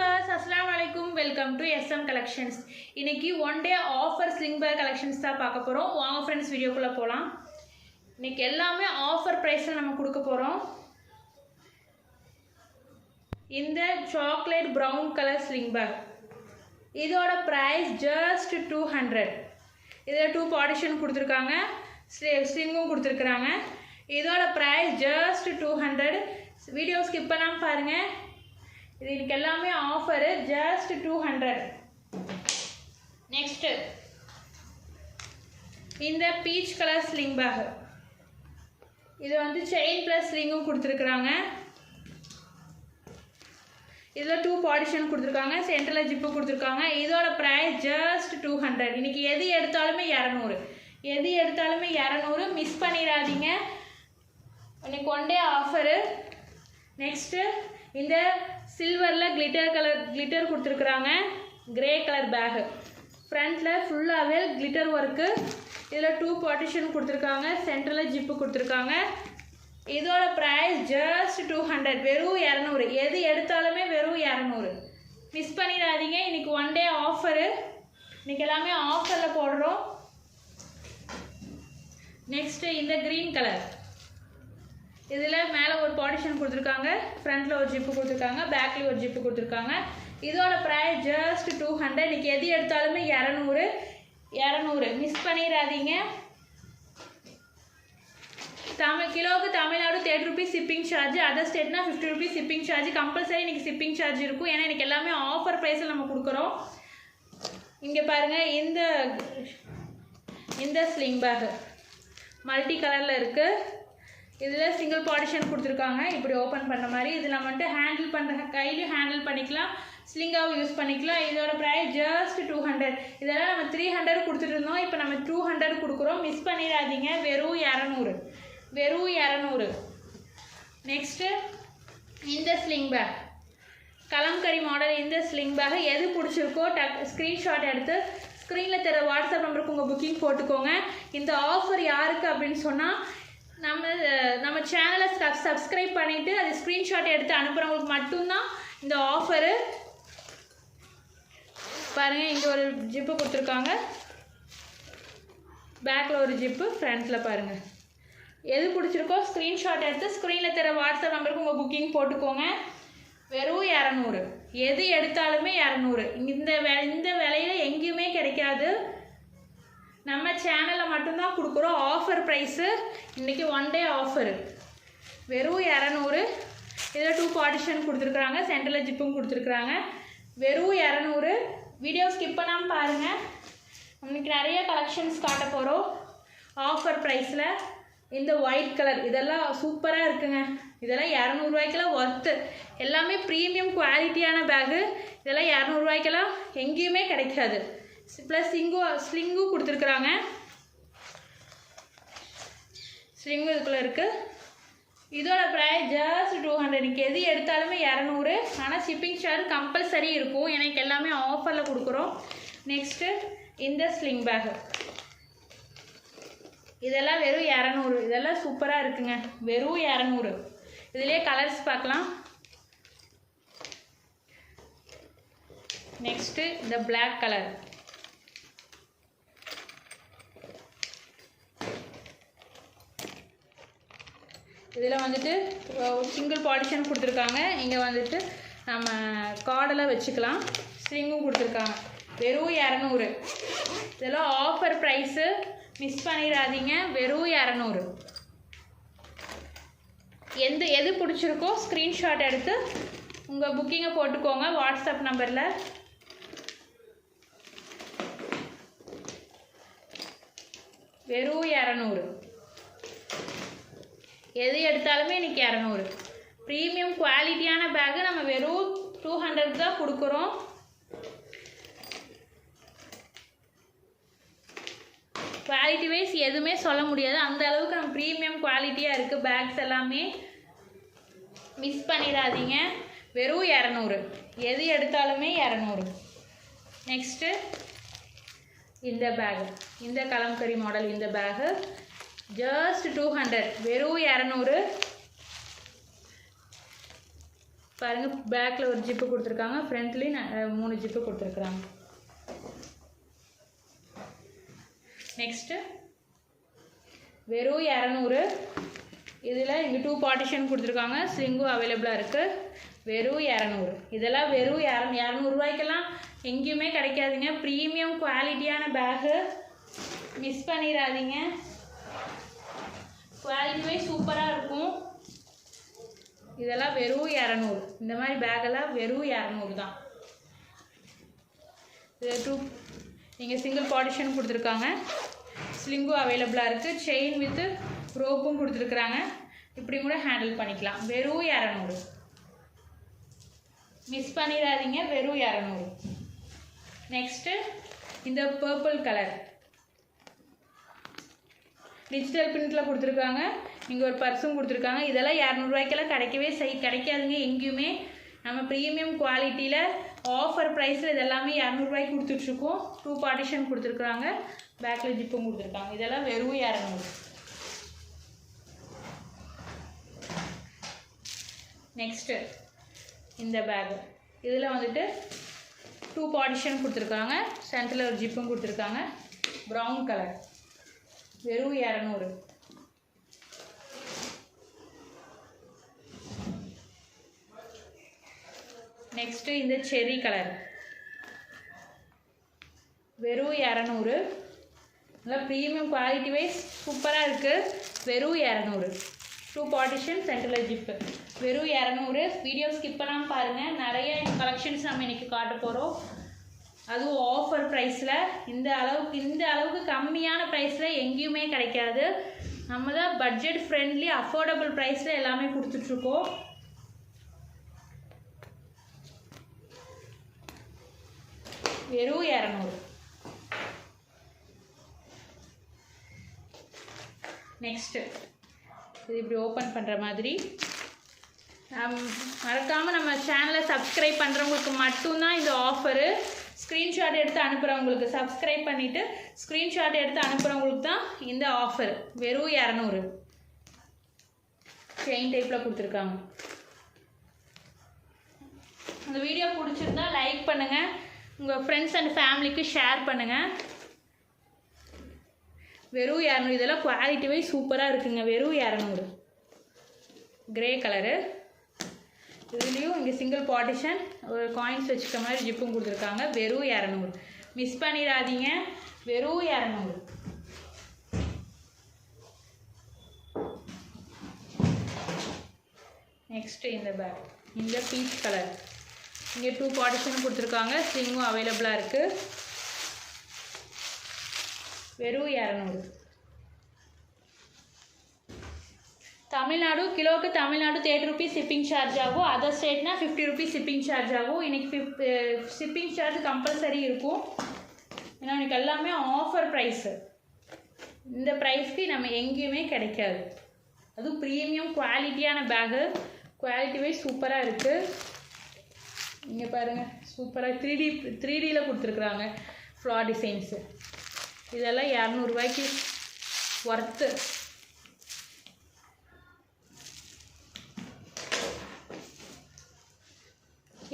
viewers, Assalamu alaikum. Welcome to SM Collections. இன்னைக்கு one day offer sling bag collections தான் பார்க்க போறோம். வாங்க friends வீடியோக்குள்ள போலாம். இன்னைக்கு எல்லாமே offer priceல நம்ம கொடுக்க போறோம். இந்த chocolate brown color sling bag. இதோட price just 200. இதுல 2 partition கொடுத்திருக்காங்க. ஸ்லிங்கும் கொடுத்திருக்காங்க. இதோட price just 200. வீடியோ ஸ்கிப் பண்ணாம பாருங்க. இதுக்கு எல்லாமே ஆஃபர் just 200. நெக்ஸ்ட் இந்த பீச் கலர் ஸ்லிங் பேக், இது வந்து செயின் பிளஸ் ஸ்லிங்கும் கொடுத்துருக்குறாங்க. இதில் 2 பார்ட்டிஷன் கொடுத்துருக்காங்க, சென்டரில் ஜிப்பு கொடுத்துருக்காங்க. இதோட ப்ரைஸ் just 200. இன்னைக்கு எது எடுத்தாலுமே 200, மிஸ் பண்ணிடாதீங்க. இன்னைக்கு ஒன் டே ஆஃபரு. நெக்ஸ்ட்டு இந்த சில்வரில் கிளிட்டர் கொடுத்துருக்குறாங்க. கிரே கலர் பேகு, ஃப்ரண்ட்டில் ஃபுல்லாகவே கிளிட்டர் ஒர்க்கு. இதில் 2 பார்ட்டிஷன் கொடுத்துருக்காங்க, சென்டரில் ஜிப்பு கொடுத்துருக்காங்க. இதோட ப்ரைஸ் just 200, வெறும் 200. எது எடுத்தாலுமே வெறும் 200, மிஸ் பண்ணிடாதீங்க. இன்றைக்கி ஒன் டே ஆஃபரு, இன்றைக்கி எல்லாமே ஆஃபரில் போடுறோம். நெக்ஸ்ட்டு இந்த க்ரீன் கலர், இதில் மேலே ஒரு பார்ட்டிஷன் கொடுத்துருக்காங்க, ஃப்ரண்ட்டில் ஒரு ஜிப்பு கொடுத்துருக்காங்க, பேக்கில் ஒரு ஜிப்பு கொடுத்துருக்காங்க. இதோட ப்ரைஸ் just 200. இன்றைக்கி எது எடுத்தாலுமே 200, மிஸ் பண்ணிடாதீங்க. கிலோவுக்கு Tamil Nadu 30 rupees shipping charge, other ஸ்டேட்னா 50 rupees ஷிப்பிங் சார்ஜ். கம்பல்சரி இன்றைக்கி ஷிப்பிங் சார்ஜ் இருக்கும், ஏன்னா இன்றைக்கி எல்லாமே ஆஃபர் ப்ரைஸில் நம்ம கொடுக்குறோம். இங்கே பாருங்கள், இந்த ஸ்லிங் பேக் மல்டி கலரில் இருக்குது. இதில் சிங்கிள் பார்ட்டிஷன் கொடுத்துருக்காங்க, இப்படி ஓப்பன் பண்ண மாதிரி. இதில் நம்ம வந்துட்டு ஹேண்டில் பண்ணுற கையிலையும் ஹேண்டில் பண்ணிக்கலாம், ஸ்லிங்காகவும் யூஸ் பண்ணிக்கலாம். இதோட ப்ரைஸ் just 200. இதெல்லாம் நம்ம 300 கொடுத்துட்டு இருந்தோம், இப்போ நம்ம 200 கொடுக்குறோம், மிஸ் பண்ணிடாதீங்க. வெறும் 200. நெக்ஸ்ட்டு இந்த ஸ்லிங் பேக், கலம்கரி மாடல். இந்த ஸ்லிங் பேக் எது பிடிச்சிருக்கோ ஸ்க்ரீன்ஷாட் எடுத்து ஸ்க்ரீனில் தர வாட்ஸ்அப் நம்பருக்கு உங்கள் புக்கிங் போட்டுக்கோங்க. இந்த ஆஃபர் யாருக்கு அப்படின்னு சொன்னால், நம்ம சேனலை சப்ஸ்கிரைப் பண்ணிவிட்டு அது ஸ்க்ரீன்ஷாட் எடுத்து அனுப்புகிறவங்களுக்கு மட்டும்தான் இந்த ஆஃபரு. பாருங்கள், இங்கே ஒரு ஜிப்பு கொடுத்துருக்காங்க, பேக்கில் ஒரு ஜிப்பு, ஃப்ரண்ட்டில் பாருங்கள். எது பிடிச்சிருக்கோ ஸ்க்ரீன்ஷாட் எடுத்து ஸ்க்ரீனில் தர வாட்ஸ்அப் நம்பருக்கு உங்கள் புக்கிங் போட்டுக்கோங்க. வெறும் 200, எது எடுத்தாலுமே 200. இந்த விலையில் எங்கேயுமே கிடைக்காது, நம்ம சேனலில் மட்டும்தான் கொடுக்குறோம். ஆஃபர் ப்ரைஸு, இன்றைக்கி ஒன் டே ஆஃபரு, வெறும் 200. இதில் 2 பார்ட்டிஷன் கொடுத்துருக்குறாங்க, சென்டரில் ஜிப்பும் கொடுத்துருக்குறாங்க. வெறும் 200. வீடியோ ஸ்கிப் பண்ணாமல் பாருங்கள். இன்னைக்கு நிறைய கலெக்ஷன்ஸ் காட்ட போகிறோம் ஆஃபர் ப்ரைஸில். இந்த ஒயிட் கலர் இதெல்லாம் சூப்பராக இருக்குங்க. இதெல்லாம் 200 ரூபாய்க்கெல்லாம் ஒர்த்து. எல்லாமே ப்ரீமியம் குவாலிட்டியான பேகு. இதெல்லாம் 200 ரூபாய்க்கெல்லாம் எங்கேயுமே கிடைக்காது. ப்ளஸ் ஸ்லிங்கும் கொடுத்துருக்குறாங்க, ஸ்லிங்கும் இதுக்குள்ளே இருக்குது. இதோட ப்ரைஸ் just 200. இன்றைக்கி எது எடுத்தாலுமே 200, ஆனால் ஷிப்பிங் சார்ஜ் கம்பல்சரி இருக்கும், எனக்கு எல்லாமே ஆஃபரில் கொடுக்குறோம். நெக்ஸ்ட்டு இந்த ஸ்லிங் பேகு, இதெல்லாம் வெறும் 200. இதெல்லாம் சூப்பராக இருக்குங்க, வெறும் 200. இதிலே கலர்ஸ் பார்க்கலாம். நெக்ஸ்ட்டு இந்த பிளாக் கலர், இதில் வந்துட்டு சிங்கிள் பார்ட்டிஷன் கொடுத்துருக்காங்க. இங்கே வந்துட்டு நம்ம கார்டெல்லாம் வச்சுக்கலாம், ஸ்ட்ரிங்கும் கொடுத்துருக்காங்க. வெறும் 200. இதெல்லாம் ஆஃபர் ப்ரைஸு, மிஸ் பண்ணிடாதீங்க. வெறும் 200. எது பிடிச்சிருக்கோ ஸ்க்ரீன்ஷாட் எடுத்து உங்கள் புக்கிங்கை போட்டுக்கோங்க வாட்ஸ்அப் நம்பரில். வெறும் 200. எது எடுத்தாலுமே இன்றைக்கி 200. ப்ரீமியம் குவாலிட்டியான பேகு நம்ம வெறும் 200 தான் கொடுக்குறோம். குவாலிட்டி வைஸ் எதுவுமே சொல்ல முடியாது, அந்த அளவுக்கு நம்ம ப்ரீமியம் குவாலிட்டியாக இருக்குது பேக்ஸ் எல்லாமே. மிஸ் பண்ணிடாதீங்க. வெறும் 200, எது எடுத்தாலுமே 200. நெக்ஸ்ட்டு இந்த பேகு, இந்த கலம்கரி மாடல். இந்த பேகு just 200, வெறும் 200. பாருங்கள், பேக்கில் ஒரு ஜிப்பு கொடுத்துருக்காங்க, ஃப்ரண்ட்லேயும் 3 ஜிப்பு கொடுத்துருக்குறாங்க. நெக்ஸ்ட்டு வெறும் 200. இதில் இங்கே 2 பார்ட்டிஷன் கொடுத்துருக்காங்க, ஸ்லிங்கும் அவைலபிளாக இருக்குது. வெறும் 200. இதெல்லாம் வெறும் 200 ரூபாய்க்கெல்லாம் எங்கேயுமே கிடைக்காதுங்க. ப்ரீமியம் குவாலிட்டியான பேகு, மிஸ் பண்ணிடாதீங்க. குவாலிட்டியே சூப்பராக இருக்கும். இதெல்லாம் வெறும் 200. இந்த மாதிரி பேக்கெல்லாம் வெறும் 200 தான். இது நீங்கள் சிங்கிள் பார்ட்டிஷன் கொடுத்துருக்காங்க, ஸ்லிங்கும் அவைலபிளாக இருக்குது, செயின் வித்து ரோப்பும் கொடுத்துருக்குறாங்க. இப்படி கூட ஹேண்டில் பண்ணிக்கலாம். வெறும் 200. மிஸ் பண்ணிடாதீங்க. வெறும் 200. நெக்ஸ்ட்டு இந்த பர்பிள் கலர் டிஜிட்டல் பிரிண்டில் கொடுத்துருக்காங்க. இங்கே ஒரு பர்ஸும் கொடுத்துருக்காங்க. இதெல்லாம் 200 ரூபாய்க்கெல்லாம் கிடைக்காதுங்க எங்கேயுமே. நம்ம ப்ரீமியம் குவாலிட்டியில் ஆஃபர் ப்ரைஸில் இதெல்லாமே 200 ரூபாய்க்கு கொடுத்துட்ருக்கோம். 2 பார்ட்டிஷன் கொடுத்துருக்குறாங்க, பேக்கில் ஜிப்பும் கொடுத்துருக்காங்க. இதெல்லாம் வெறும் 200. நெக்ஸ்ட்டு இந்த பேகு, இதில் வந்துட்டு 2 பார்ட்டிஷன் கொடுத்துருக்காங்க, சென்டரில் ஒரு ஜிப்பும் கொடுத்துருக்காங்க. ப்ரௌன் கலர், வெறும் 200. நெக்ஸ்ட்டு இந்த செர்ரி கலர், வெறும் 200. நல்லா ப்ரீமியம் குவாலிட்டி வைஸ் சூப்பராக இருக்குது. வெறும் 200. 2 பார்ட்டிஷன், சென்டரில் ஜிப்பு. வெறும் 200. வீடியோ ஸ்கிப் பண்ணாமல் பாருங்கள். நிறைய கலெக்ஷன்ஸ் நம்ம இன்றைக்கி காட்ட போகிறோம். அதுவும் ஆஃபர் ப்ரைஸில். இந்த அளவுக்கு கம்மியான ப்ரைஸில் எங்கேயுமே கிடைக்காது. நம்ம தான் பட்ஜெட் ஃப்ரெண்ட்லி அஃபோர்டபுள் ப்ரைஸில் எல்லாமே கொடுத்துட்ருக்கோம். வெறும் 200. நெக்ஸ்ட்டு இது இப்படி ஓப்பன் பண்ணுற மாதிரி. மறக்காமல் நம்ம சேனலை சப்ஸ்கிரைப் பண்ணுறவங்களுக்கு மட்டும்தான் இந்த ஆஃபரு. ஸ்க்ரீன்ஷாட் எடுத்து அனுப்புகிறவங்களுக்கு, சப்ஸ்கிரைப் பண்ணிவிட்டு ஸ்க்ரீன்ஷாட் எடுத்து அனுப்புகிறவங்களுக்கு தான் இந்த ஆஃபர். வெறும் 200. செயின் டைப்பில் கொடுத்துருக்காங்க. அந்த வீடியோ பிடிச்சிருந்தா லைக் பண்ணுங்கள், உங்கள் ஃப்ரெண்ட்ஸ் அண்ட் ஃபேமிலிக்கு ஷேர் பண்ணுங்கள். வெறும் 200. இதெல்லாம் குவாலிட்டி வைஸ் சூப்பராக இருக்குங்க. வெறும் 200. Grey colour. இதுலேயும் இங்கே சிங்கிள் பார்ட்டிஷன், ஒரு காயின்ஸ் வச்சுக்க மாதிரி ஜிப்பும் கொடுத்துருக்காங்க. வெறும் 200. மிஸ் பண்ணிடாதீங்க. வெறும் 200. நெக்ஸ்ட்டு இந்த பேக், இந்த பீச் கலர். இங்கே 2 பார்ட்டிஷன் கொடுத்துருக்காங்க, ஸ்லிங்கும் அவைலபிளாக இருக்குது. வெறும் 200. தமிழ்நாடு கிலோவுக்கு தமிழ்நாடு 30 rupees ஷிப்பிங் சார்ஜ் ஆகும். அதர் ஸ்டேட்னா 50 rupees ஷிப்பிங் சார்ஜ் ஆகும். இன்றைக்கி ஷிப்பிங் சார்ஜ் கம்பல்சரி இருக்கும். ஏன்னா இன்றைக்கி எல்லாமே ஆஃபர் ப்ரைஸு. இந்த ப்ரைஸ்க்கு நம்ம எங்கேயுமே கிடைக்காது. அதுவும் ப்ரீமியம் குவாலிட்டியான பேகு, குவாலிட்டி வைஸ் சூப்பராக இருக்குது. இங்கே பாருங்கள், சூப்பராக 3Dயில் கொடுத்துருக்குறாங்க ஃப்ளார் டிசைன்ஸு. இதெல்லாம் 200 ரூபாய்க்கு ஒர்த்து.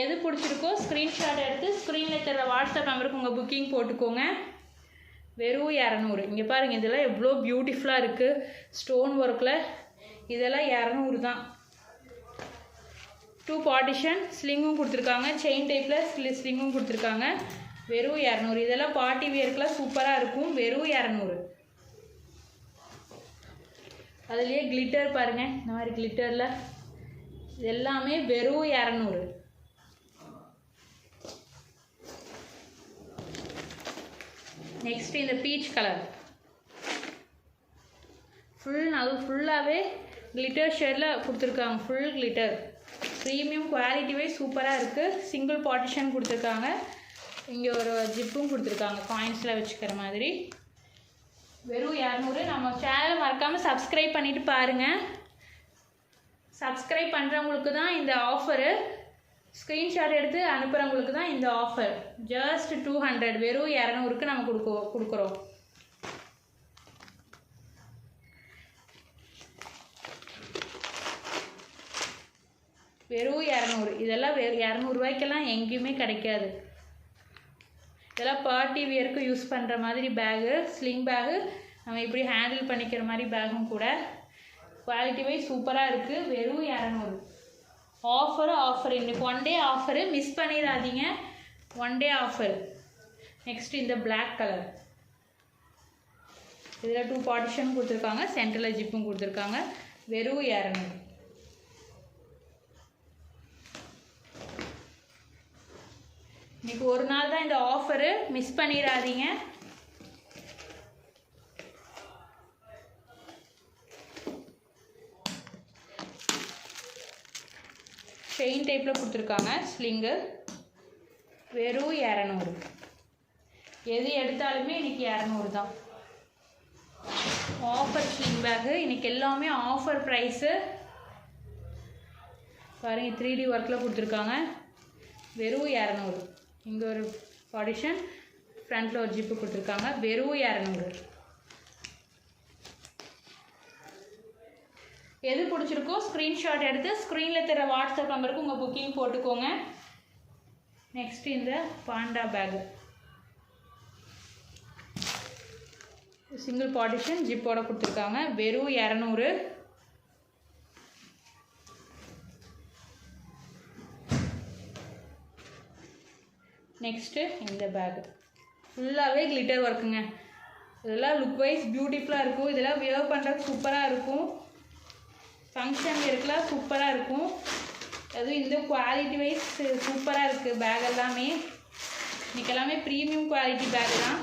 எது பிடிச்சிருக்கோ ஸ்க்ரீன்ஷாட் எடுத்து ஸ்க்ரீனில் தர வாட்ஸ்அப் நம்பருக்கு உங்கள் புக்கிங் போட்டுக்கோங்க. வெறும் 200. இங்கே பாருங்கள், இதெல்லாம் எவ்வளோ பியூட்டிஃபுல்லாக இருக்குது ஸ்டோன் ஒர்க்கில். இதெல்லாம் 200 தான். 2 பார்ட்டிஷன், ஸ்லிங்கும் கொடுத்துருக்காங்க, செயின் டைப்பில் ஸ்லிங்கும் கொடுத்துருக்காங்க. வெறும் 200. இதெல்லாம் பார்ட்டி வியர்க்கெலாம் சூப்பராக இருக்கும். வெறும் 200. அதுலேயே கிளிட்டர் பாருங்கள், இந்த மாதிரி கிளிட்டரில் இது எல்லாமே வெறும் 200. நெக்ஸ்ட் இந்த பீச் கலர் ஃபுல்லாகவே கிளிட்டர் ஷேடில் கொடுத்துருக்காங்க. Full glitter, premium quality wise சூப்பராக இருக்குது. சிங்கிள் பார்ட்டிஷன் கொடுத்துருக்காங்க. இங்கே ஒரு ஜிப்பும் கொடுத்துருக்காங்க காயின்ஸில் வச்சுக்கிற மாதிரி. வெறும் 200. நம்ம சேனலை மறக்காமல் சப்ஸ்கிரைப் பண்ணிவிட்டு பாருங்கள். சப்ஸ்கிரைப் பண்ணுறவங்களுக்கு தான் இந்த ஆஃபரு. ஸ்க்ரீன்ஷாட் எடுத்து அனுப்புகிறவங்களுக்கு தான் இந்த ஆஃபர். ஜஸ்ட் 200. வெறும் 200க்கு நம்ம கொடுக்குறோம். வெறும் 200. 200. இதெல்லாம் 200 ரூபாய்க்கெல்லாம் எங்கேயுமே கிடைக்காது. இதெல்லாம் பார்ட்டி வியருக்கு யூஸ் பண்ணுற மாதிரி பேகு, ஸ்லிங் பேகு, நம்ம இப்படி ஹேண்டில் பண்ணிக்கிற மாதிரி பேகும் கூட. குவாலிட்டி வைஸ் சூப்பராக இருக்குது. வெறும் 200. ஆஃபர் இன்னைக்கு 1 டே ஆஃபரு, மிஸ் பண்ணிடாதீங்க. 1 டே ஆஃபர். நெக்ஸ்ட் இந்த பிளாக் கலர், இதில் 2 பார்ட்டிஷன் கொடுத்துருக்காங்க, சென்டரில் ஜிப்பும் கொடுத்துருக்காங்க. வெறும் 200. இன்னைக்கு ஒரு நாள் தான் இந்த ஆஃபரு, மிஸ் பண்ணிடாதீங்க. செயின் டைப்பில் கொடுத்துருக்காங்க ஸ்லிங்கு. வெறும் 200. எது எடுத்தாலுமே இன்றைக்கி 200 தான். ஆஃபர் ஸ்லிங் பேகு, இன்றைக்கி எல்லாமே ஆஃபர் ப்ரைஸு. பாருங்கள் 3D ஒர்க்கில் கொடுத்துருக்காங்க. வெறும் 200. இங்கே ஒரு பார்ட்டிஷன், ஃப்ரண்ட்டில் ஒரு ஜிப்பு கொடுத்துருக்காங்க. வெறும் 200. எது பிடிச்சிருக்கோ ஸ்க்ரீன்ஷாட் எடுத்து ஸ்க்ரீனில் தர வாட்ஸ்அப் நம்பருக்கு உங்கள் புக்கிங் போட்டுக்கோங்க. நெக்ஸ்ட் இந்த பாண்டா பேகு, சிங்கிள் பார்ட்டிஷன் ஜிப்போட கொடுத்துருக்காங்க. வெறும் 200. நெக்ஸ்ட்டு இந்த பேகு ஃபுல்லாகவே கிளிட்டர் ஒர்க்குங்க. இதெல்லாம் லுக் வைஸ் பியூட்டிஃபுல்லாக இருக்கும். இதெல்லாம் வியர் பண்ணுறதுக்கு சூப்பராக இருக்கும். ஃபங்க்ஷன் இருக்கலாம் சூப்பராக இருக்கும். அதுவும் இந்த குவாலிட்டி வைஸ் சூப்பராக இருக்குது பேக் எல்லாமே. இன்றைக்கி எல்லாமே ப்ரீமியம் குவாலிட்டி பேக் தான்.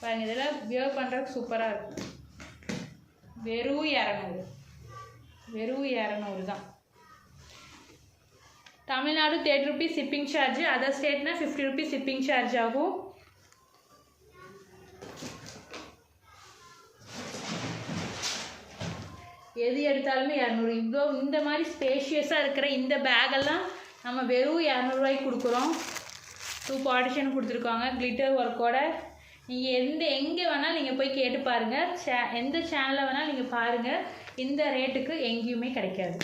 பாருங்கள், இதெல்லாம் வியர் பண்ணுறதுக்கு சூப்பராக இருக்கும். வெறும் 200. வெறும் 200 தான். Tamil Nadu 30 rupees shipping charge, other ஸ்டேட்னா 50 rupees ஷிப்பிங் சார்ஜ் ஆகும். எது எடுத்தாலுமே 200. இவ்வளோ இந்த மாதிரி ஸ்பேஷியஸாக இருக்கிற இந்த பேக்கெல்லாம் நம்ம வெறும் 200 ரூபாய்க்கு கொடுக்குறோம். 2 பார்ட்டிஷன் கொடுத்துருக்காங்க கிளிட்டர் ஒர்க்கோட. நீங்கள் எங்கே வேணாலும் நீங்கள் போய் கேட்டு பாருங்கள், எந்த சேனலில் வேணாலும் நீங்கள் பாருங்கள். இந்த ரேட்டுக்கு எங்கேயுமே கிடைக்காது.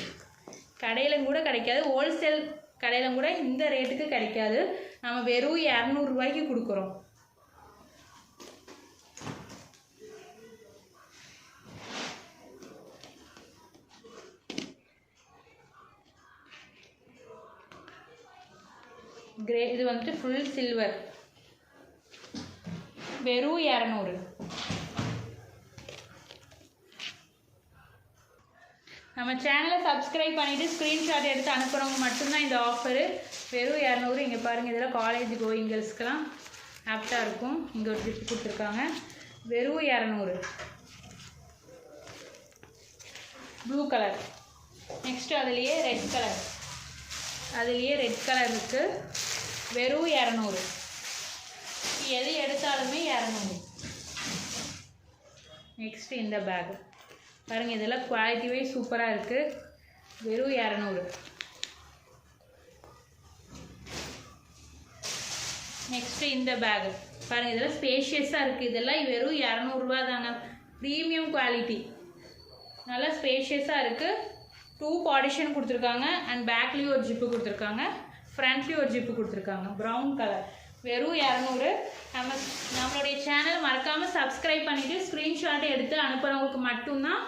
கடையிலும் கூட கிடைக்காது. ஹோல்சேல் கடையிலும் கூட இந்த ரேட்டுக்கு கிடைக்காது. நம்ம வெறும் 200 ரூபாய்க்கு கொடுக்குறோம். கிரே, இது வந்துட்டு ஃபுல் சில்வர். வெறும் 200. நம்ம சேனலை சப்ஸ்கிரைப் பண்ணிவிட்டு ஸ்க்ரீன்ஷாட் எடுத்து அனுப்புகிறவங்க மட்டும்தான் இந்த ஆஃபரு. வெறும் 200. இங்கே பாருங்கள், இதெல்லாம் காலேஜ் கோயிங் கேர்ள்ஸ்க்கெலாம் ஆப்டாக இருக்கும். இங்கே ஒரு ஜிப்பு கொடுத்துருக்காங்க. வெறும் 200. Blue colour. நெக்ஸ்ட்டு அதுலேயே ரெட் கலர். அதுலேயே ரெட் கலர் இருக்குது. வெறும் 200. எது எடுத்தாலுமே 200. நெக்ஸ்ட்டு இந்த பேகு பாருங்கள், இதெல்லாம் குவாலிட்டி வைஸ் சூப்பராக இருக்குது. வெறும் 200. நெக்ஸ்ட்டு இந்த பேகு பாருங்கள், இதெல்லாம் ஸ்பேஷியஸாக இருக்குது. இதெல்லாம் வெறும் 200 ரூபா தாங்க. ப்ரீமியம் குவாலிட்டி, நல்லா ஸ்பேஷியஸாக இருக்குது. 2 பார்ட்டிஷன் கொடுத்துருக்காங்க. அண்ட் பேக்லேயும் ஒரு ஜிப்பு கொடுத்துருக்காங்க, ஃப்ரண்ட்லேயும் ஒரு ஜிப்பு கொடுத்துருக்காங்க. Brown colour. வெறும் 200. நம்மளுடைய சேனல் மறக்காமல் சப்ஸ்கிரைப் பண்ணிவிட்டு ஸ்க்ரீன்ஷாட் எடுத்து அனுப்புகிறவங்களுக்கு மட்டும்தான்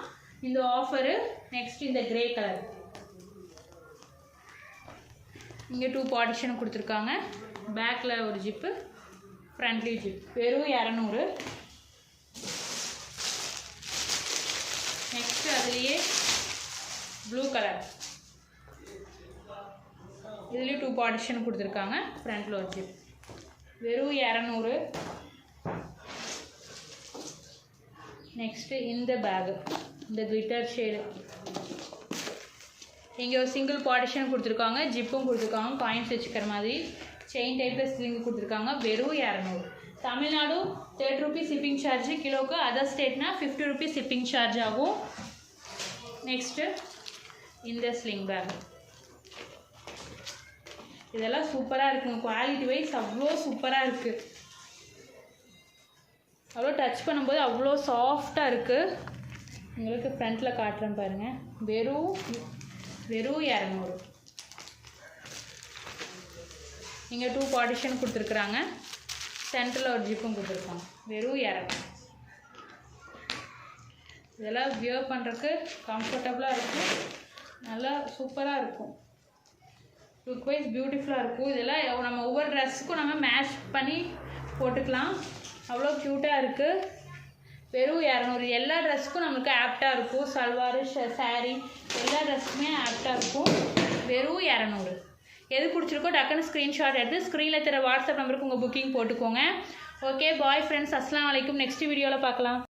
இந்த ஆஃபரு. நெக்ஸ்ட் இந்த கிரே கலர். இங்கே 2 பார்ட்டிஷன் கொடுத்துருக்காங்க. பேக்கில் ஒரு ஜிப்பு, ஃப்ரண்ட்லேயும் ஜிப். வெறும் 200. நெக்ஸ்ட் அதுலேயே ப்ளூ கலர். இதுலேயும் 2 பார்ட்டிஷன் கொடுத்துருக்காங்க. ஃப்ரண்ட்டில் ஒரு ஜிப். வெறும் 200. நெக்ஸ்ட்டு இந்த பேகு, இந்த கிளிட்டர் ஷேடு. இங்கே ஒரு சிங்கிள் பார்ட்டிஷன் கொடுத்துருக்காங்க, ஜிப்பும் கொடுத்துருக்காங்க, காயின்ஸ் வச்சுக்கிற மாதிரி. செயின் டைப்பில் ஸ்லிங் கொடுத்துருக்காங்க. வெறும் 200. தமிழ்நாடு 30 rupees ஷிப்பிங் சார்ஜ் கிலோவுக்கு, அதர் ஸ்டேட்னா 50 rupees ஷிப்பிங் சார்ஜ் ஆகும். நெக்ஸ்ட்டு இந்த ஸ்லிங் பேக். இதெல்லாம் சூப்பராக இருக்குங்க. குவாலிட்டி வைஸ் அவ்வளோ சூப்பராக இருக்குது. அவ்வளோ டச் பண்ணும்போது அவ்வளோ சாஃப்டாக இருக்குது. உங்களுக்கு ஃப்ரண்ட்டில் காட்டுறேன் பாருங்கள். வெறும் 200. இங்கே 2 பார்ட்டிஷன் கொடுத்துருக்குறாங்க. சென்டரில் ஒரு ஜிப்பும் கொடுத்துருக்காங்க. வெறும் 200. இதெல்லாம் வியர் பண்ணுறதுக்கு கம்ஃபர்டபுளாக இருக்கும், நல்லா சூப்பராக இருக்கும், லுக் வைஸ் பியூட்டிஃபுல்லாக இருக்கும். இதெல்லாம் நம்ம ஒவ்வொரு ட்ரெஸ்ஸுக்கும் நம்ம மேட்ச் பண்ணி போட்டுக்கலாம். அவ்வளோ க்யூட்டாக இருக்குது. வெறும் 200. எல்லா ட்ரெஸ்ஸுக்கும் நம்மளுக்கு ஆப்டாக இருக்கும். சல்வாரு சாரீ எல்லா ட்ரெஸ்ஸுக்குமே ஆப்டாக இருக்கும். வெறும் 200. எது பிடிச்சிருக்கோ டக்குன்னு ஸ்க்ரீன்ஷாட் எடுத்து ஸ்க்ரீனில் தர வாட்ஸ்அப் நம்பருக்கு உங்கள் புக்கிங் போட்டுக்கோங்க. ஓகே பாய் ஃப்ரெண்ட்ஸ், அஸ்ஸலாமு அலைக்கும். நெக்ஸ்ட் வீடியோவில் பார்க்கலாம்.